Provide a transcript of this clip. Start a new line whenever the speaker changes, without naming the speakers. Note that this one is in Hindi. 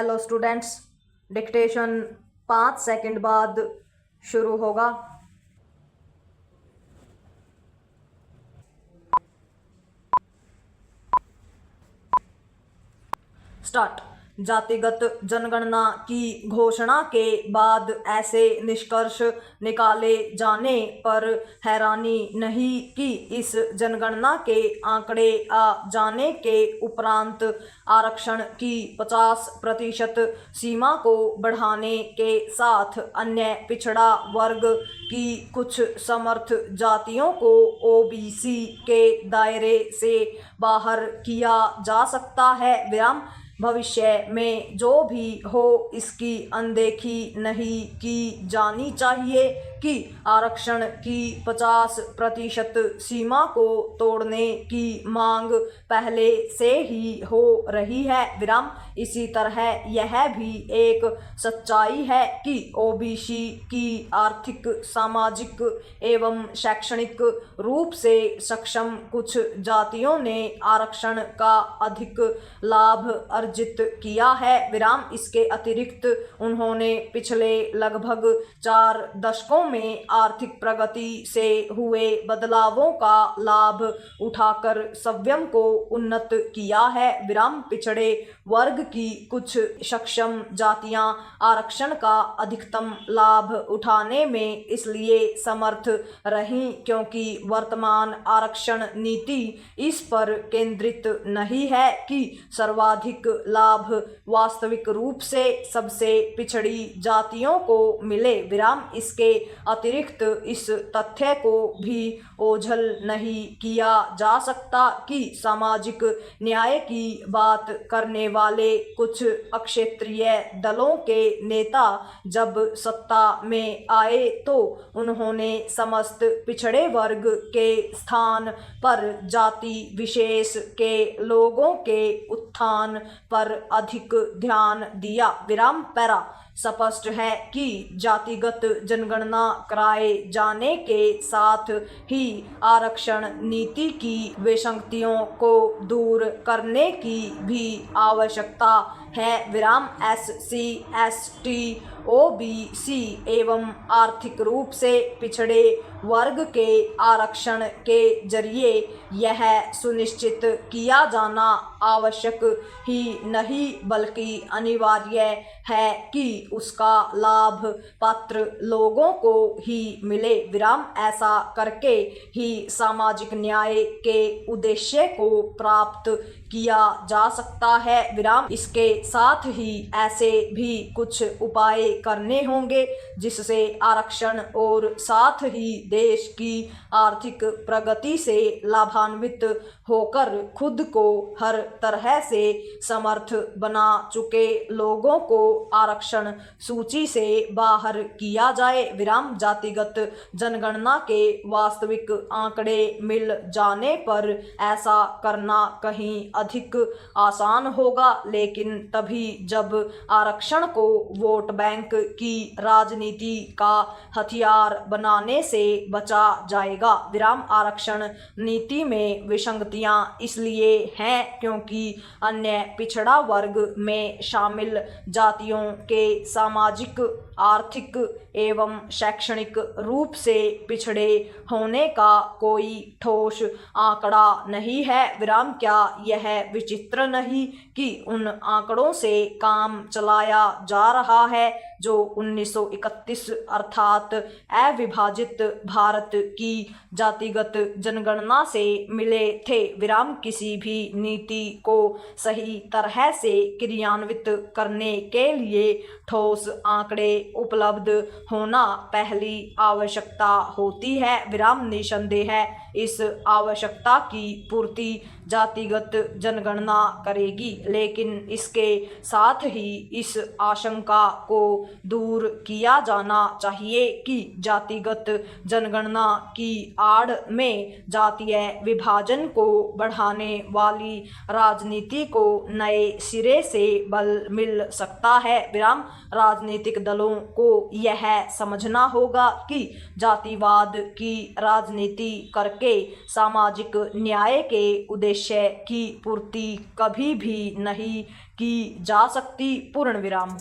हेलो स्टूडेंट्स, डिक्टेशन 5 सेकंड बाद शुरू होगा। स्टार्ट। जातिगत जनगणना की घोषणा के बाद ऐसे निष्कर्ष निकाले जाने पर हैरानी नहीं कि इस जनगणना के आंकड़े आ जाने के उपरांत आरक्षण की 50% सीमा को बढ़ाने के साथ अन्य पिछड़ा वर्ग की कुछ समर्थ जातियों को ओबीसी के दायरे से बाहर किया जा सकता है। भविष्य में जो भी हो इसकी अनदेखी नहीं की जानी चाहिए कि आरक्षण की 50% सीमा को तोड़ने की मांग पहले से ही हो रही है। इसी तरह यह भी एक सच्चाई है कि ओबीसी की आर्थिक, सामाजिक एवं शैक्षणिक रूप से सक्षम कुछ जातियों ने आरक्षण का अधिक लाभ अर्जित किया है। इसके अतिरिक्त उन्होंने पिछले लगभग 4 दशकों में आर्थिक प्रगति से हुए बदलावों का लाभ उठाकर स्वयं को उन्नत किया है। पिछड़े वर्ग की कुछ सक्षम जातियां आरक्षण का अधिकतम लाभ उठाने में इसलिए समर्थ रहीं क्योंकि वर्तमान आरक्षण नीति इस पर केंद्रित नहीं है कि सर्वाधिक लाभ वास्तविक रूप से सबसे पिछड़ी जातियों को मिले। इसके अतिरिक्त इस तथ्य को भी ओझल नहीं किया जा सकता कि सामाजिक न्याय की बात करने वाले कुछ अक्षेत्रीय दलों के नेता जब सत्ता में आए तो उन्होंने समस्त पिछड़े वर्ग के स्थान पर जाति विशेष के लोगों के उत्थान पर अधिक ध्यान दिया। पैरा स्पष्ट है कि जातिगत जनगणना कराए जाने के साथ ही आरक्षण नीति की विसंगतियों को दूर करने की भी आवश्यकता है। SC, ST, OBC एवं आर्थिक रूप से पिछड़े वर्ग के आरक्षण के जरिए यह सुनिश्चित किया जाना आवश्यक ही नहीं बल्कि अनिवार्य है कि उसका लाभ पात्र लोगों को ही मिले। ऐसा करके ही सामाजिक न्याय के उद्देश्य को प्राप्त किया जा सकता है। इसके साथ ही ऐसे भी कुछ उपाय करने होंगे जिससे आरक्षण और साथ ही देश की आर्थिक प्रगति से लाभान्वित होकर खुद को हर तरह से समर्थ बना चुके लोगों को आरक्षण सूची से बाहर किया जाए। जातिगत जनगणना के वास्तविक आंकड़े मिल जाने पर ऐसा करना कहीं अधिक आसान होगा, लेकिन तभी जब आरक्षण को वोट बैंक की राजनीति का हथियार बनाने से बचा जाएगा। आरक्षण नीति में विसंगतियां इसलिए हैं क्योंकि अन्य पिछड़ा वर्ग में शामिल जातियों के सामाजिक, आर्थिक एवं शैक्षणिक रूप से पिछड़े होने का कोई ठोस आंकड़ा नहीं है। क्या यह विचित्र नहीं कि उन आंकड़ों से काम चलाया जा रहा है जो 1931 अर्थात अविभाजित भारत की जातिगत जनगणना से मिले थे। किसी भी नीति को सही तरह से क्रियान्वित करने के लिए ठोस आंकड़े उपलब्ध होना पहली आवश्यकता होती है। निसंदेह इस आवश्यकता की पूर्ति जातिगत जनगणना करेगी, लेकिन इसके साथ ही इस आशंका को दूर किया जाना चाहिए कि जातिगत जनगणना की आड़ में जातीय विभाजन को बढ़ाने वाली राजनीति को नए सिरे से बल मिल सकता है। राजनीतिक दलों को यह समझना होगा कि जातिवाद की राजनीति करके सामाजिक न्याय के उद्देश्य उद्देश्य की पूर्ति कभी भी नहीं की जा सकती। पूर्ण विराम।